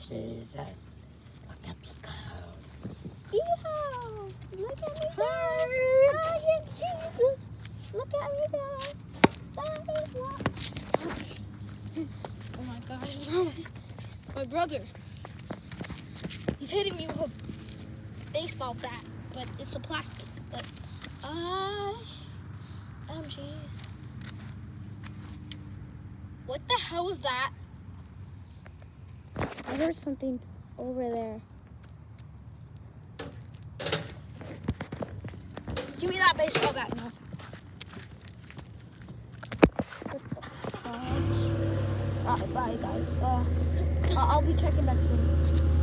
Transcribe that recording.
Jesus. Look at me go. Yeehaw! Look at me go. I am Jesus. Look at me go. That is what. Stop it. Oh my gosh, Mama. My brother. He's hitting me with a baseball bat, but it's a plastic. But I am Jesus. What the hell was that? I heard something over there. Give me that baseball bat now. Alright, bye guys. I'll be checking back soon.